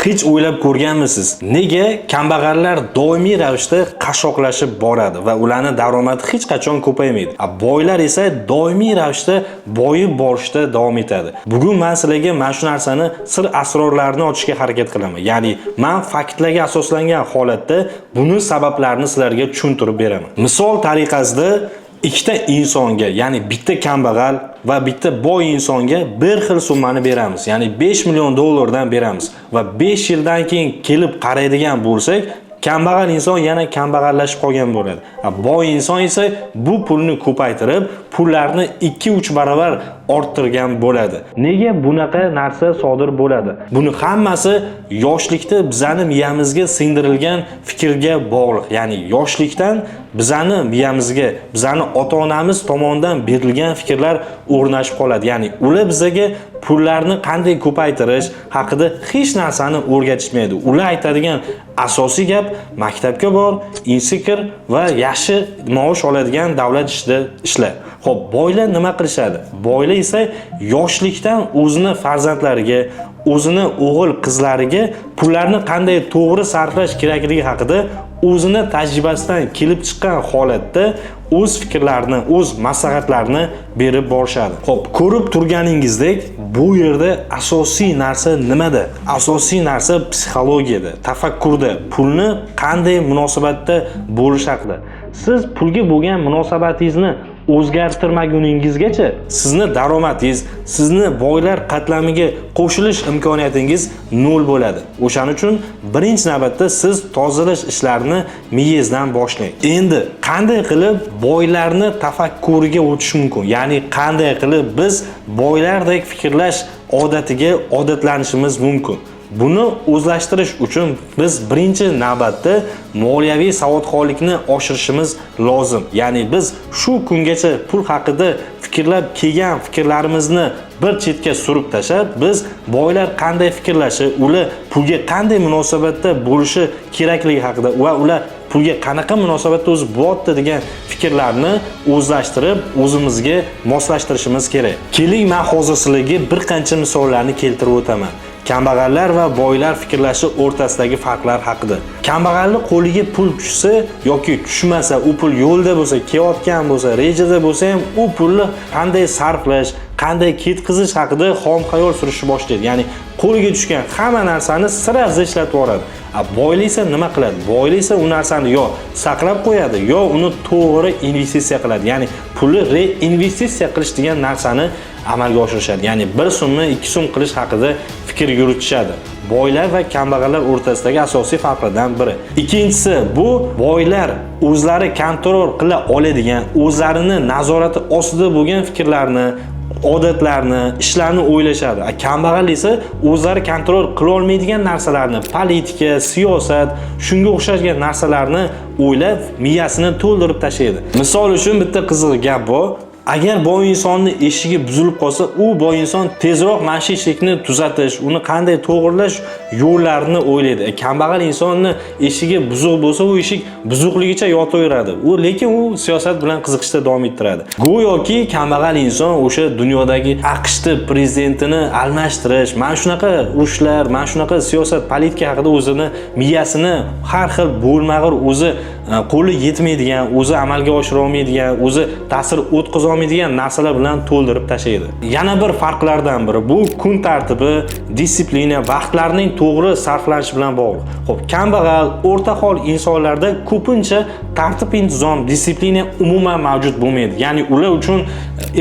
Hech o'ylab ko'rganmisiz? Nega kambag'allar doimiy ravishda qashshoqlashib boradi va ularning daromadi hech qachon ko'paymaydi? Boylar esa doimiy ravishda boyib borishda davom etadi. Bugun men sizlarga mana shu narsani sir asrorlarini ochishga harakat qilaman. Ya'ni men faktlarga asoslangan holatda buni sabablarini sizlarga tushuntirib beraman. Misol tariqasida ikkita insonga, ya'ni bitta kambag'al va bitta boy insonga bir xil summani beramiz. Ya'ni 5 million dollardan beramiz va 5 yildan keyin kelib qaraydigan bo'lsak, kambag'al inson yana kambag'allashib qolgan bo'ladi. Boy inson esa bu pulni ko'paytirib, pullarni 2-3 barobar orttirgan bo'ladi. Nega bunaqa narsa sodir bo'ladi? Buni hammasi yoshlikda bizani miyamizga singdirilgan fikrga bog'liq. Ya'ni yoshlikdan bizani miyamizga, bizani ota-onamiz tomonidan berilgan fikrlar o'rnashib qoladi. Ya'ni ular bizga pullarni qanday ko'paytirish haqida hech narsani o'rgatishmaydi. Ular aytadigan asosiy gap maktabga bor, insikir va yaxshi maosh oladigan davlat ishida ishla. Xo'p, boylar nima qilishadi? Boylar esa yoshlikdan o'zini farzandlariga, o'zini o'g'il qizlariga pullarni qanday to'g'ri sarflash kerakligi haqida o'zini tajribasidan kelib chiqqan holatda o'z fikrlarini, o'z maslahatlarini berib borishadi. Xo'p, ko'rib turganingizdek, bu yerda asosiy narsa nimada? Asosiy narsa psixologiyada, tafakkurda, pulni qanday munosabatda bo'lish haqida. Siz pulga bo'lgan munosabatingizni o'zgartirmaguningizgacha sizni daromadingiz, sizni boylar qatlamiga qo'shilish imkoniyatingiz nol bo'ladi. O'shaning uchun birinchi navbatda siz tozalash ishlarini miyangizdan boshlang. Endi qanday qilib boylarni tafakkuriga o'tish mumkin? Ya'ni qanday qilib biz boylardek fikrlash odatiga odatlanishimiz mumkin? Buni o'zlashtirish uchun biz birinchi navbatda moliyaviy savodxonlikni oshirishimiz lozim. Ya'ni biz shu kungacha pul haqida fikrlab kelgan fikrlarimizni bir chetga surib tashlab, biz boylar qanday fikrlashi, ular pulga qanday munosabatda bo'lishi kerakligi haqida va ular pulga qanaqa munosabatda o'zi bo'lyapti degan fikrlarni o'zlashtirib, o'zimizga moslashtirishimiz kerak. Keling, men hozir sizlarga bir qancha misollarni keltirib o'taman. Kambag'allar va boylar fikrlashi o'rtasidagi farqlar haqida. Kambag'alning qo'liga pul tushsa yoki tushmasa, u pul yo'lda bo'lsa, kelayotgan bo'lsa, rejada bo'lsa ham u pulni qanday sarflash, qanday ketkizish haqida xom xayol surishni boshlaydi. Ya'ni qo'liga tushgan hamma narsani sirasiz ishlatib yuboradi. Boylar esa nima qiladi? Boylar esa u narsani yo saqlab qo'yadi, yo uni to'g'ri investitsiya qiladi. Ya'ni pulni reinvestitsiya qilish degan narsani amalga oshirishadi. Ya'ni 1 so'mni 2 so'm qilish haqida fikr yuritishadi. Boylar va kambag'allar o'rtasidagi asosiy farqlardan biri. Ikkinchisi, bu boylar o'zlari kontrol qila oladigan, o'zlarini nazorati ostida bo'lgan fikrlarni, odatlarni, ishlarni o'ylashadi. Kambag'al esa o'zlari kontrol qila olmaydigan narsalarni, politika, siyosat, shunga o'xshagan narsalarni o'ylab, miyasini to'ldirib tashlaydi. Misol uchun bitta qiziq gap bor. Agar boy insonning eshigi buzilib qolsa, u boy inson tezroq mana shu eshikni tuzatish, uni qanday to'g'rilash yo'llarini o'ylaydi. Kambag'al insonning eshigi buzuq bo'lsa, u eshik buzuqligicha yotaveradi. Lekin u siyosat bilan qiziqishda davom ettiradi. Go'yoki kambag'al inson o'sha dunyodagi AQSh prezidentini almashtirish, mana shunaqa urushlar, mana shunaqa siyosat, politika haqida o'zini miyasini har xil bo'lmag'ir o'zi qo'li yetmaydigan, o'zi amalga oshira olmaydigan, o'zi ta'sir o'tkaza olmaydigan narsalar bilan to'ldirib tashlaydi. Yana bir farqlardan biri bu kun tartibi, disiplina, vaqtlarning to'g'ri sarflanishi bilan bog'liq. Xo'p, kambag'al, o'rta hol insonlarda ko'pincha tartib, intizom, disiplina umuman mavjud bo'lmaydi. Ya'ni ular uchun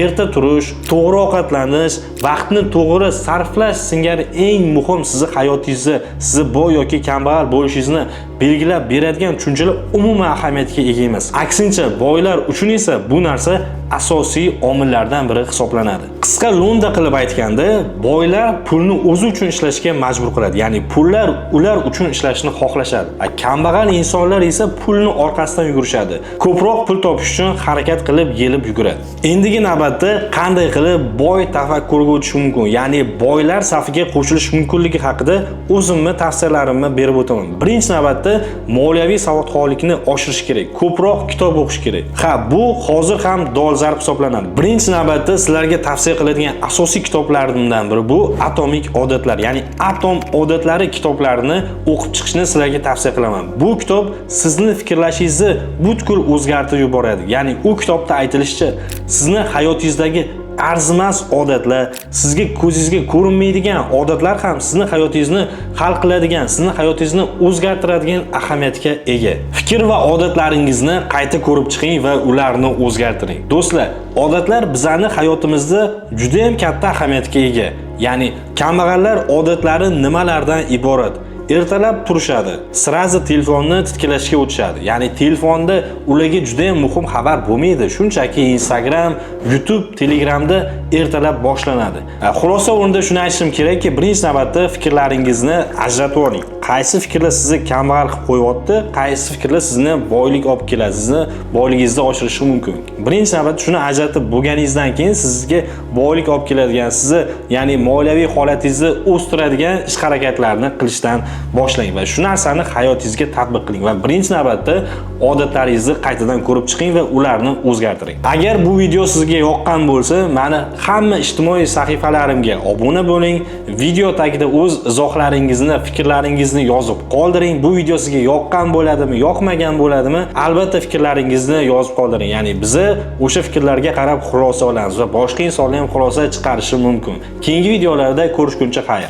erta turish, to'g'ri ovqatlanish, vaqtni to'g'ri sarflash singari eng muhim sizni hayotingizni, sizni boy yoki kambag'al bo'lishingizni belgilab beradigan tushunchalar umuman ahamiyatga ega emas. Aksincha, boylar uchun esa bu narsa asosiy omillardan biri hisoblanadi. Qisqa lo'nda qilib aytganda, boylar pulni o'zi uchun ishlashga majbur qiladi. Ya'ni pullar ular uchun ishlashni xohlashadi. Kambag'al insonlar esa pulni orqasidan yugurishadi. Ko'proq pul topish uchun harakat qilib, yelib yuguradi. Endigi navbatda qanday qilib boy tafakkurga o'tish mumkin, ya'ni boylar safiga qo'shilish mumkinligi haqida o'zimni tavsiyalarimni berib o'taman. Birinchi navbatda moliyaviy savodxonlikni oshirish kerak. Ko'proq kitob o'qish kerak. Ha, bu hozir ham dolzarb hisoblanadi. Birinchi navbatda sizlarga tavsiya qiladigan asosiy kitoblarimdan biri bu Atomik odatlar, ya'ni Atom odatlari kitoblarini o'qib chiqishni sizlarga tavsiya qilaman. Bu kitob sizni fikrlashingizni butkul o'zgartirib yuboradi. Ya'ni u kitobda aytilishicha, sizni hayotingizdagi arzimas odatlar, sizga ko'zingizga ko'rinmaydigan odatlar ham sizni hayotingizni hal qiladigan, sizni hayotingizni o'zgartiradigan ahamiyatga ega. Fikr va odatlaringizni qayta ko'rib chiqing va ularni o'zgartiring. Do'stlar, odatlar bizning hayotimizda juda ham katta ahamiyatga ega. Ya'ni kambag'allar odatlari nimalardan iborat? Ertalab turishadi, sirazi telefonni titkilashga o'tishadi. Ya'ni telefonda ularga juda ham muhim xabar bo'lmaydi. Shunchaki Instagram, YouTube, Telegramda ertalab boshlanadi. Xulosa o'rnida shuni aytishim kerakki, birinchi navbatda fikrlaringizni ajratib oling. Qaysi fikrlar sizni kambag'al qilib qo'yapti, qaysi fikrlar sizni boylik olib keladi, sizni boyligingizni oshirishi mumkin. Birinchi navbatda shuni ajratib bo'lganingizdan keyin sizga boylik olib keladigan, sizni ya'ni moliyaviy holatingizni o'stiradigan ish harakatlarni qilishdan boshlang va shu narsani hayotingizga tatbiq qiling va birinchi navbatda odatlaringizni qaytadan ko'rib chiqing va ularni o'zgartiring. Agar bu video sizga yoqqan bo'lsa, meni hamma ijtimoiy sahifalarimga obuna bo'ling, video tagida o'z izohlaringizni, fikrlaringizni yozib qoldiring. Bu video sizga yoqqan bo'ladimi, yoqmagan bo'ladimi? Albatta fikrlaringizni yozib qoldiring. Ya'ni biz o'sha fikrlarga qarab xulosa olamiz va boshqa insonlar ham xulosa chiqarishi mumkin. Keyingi videolarda ko'rishguncha xayr.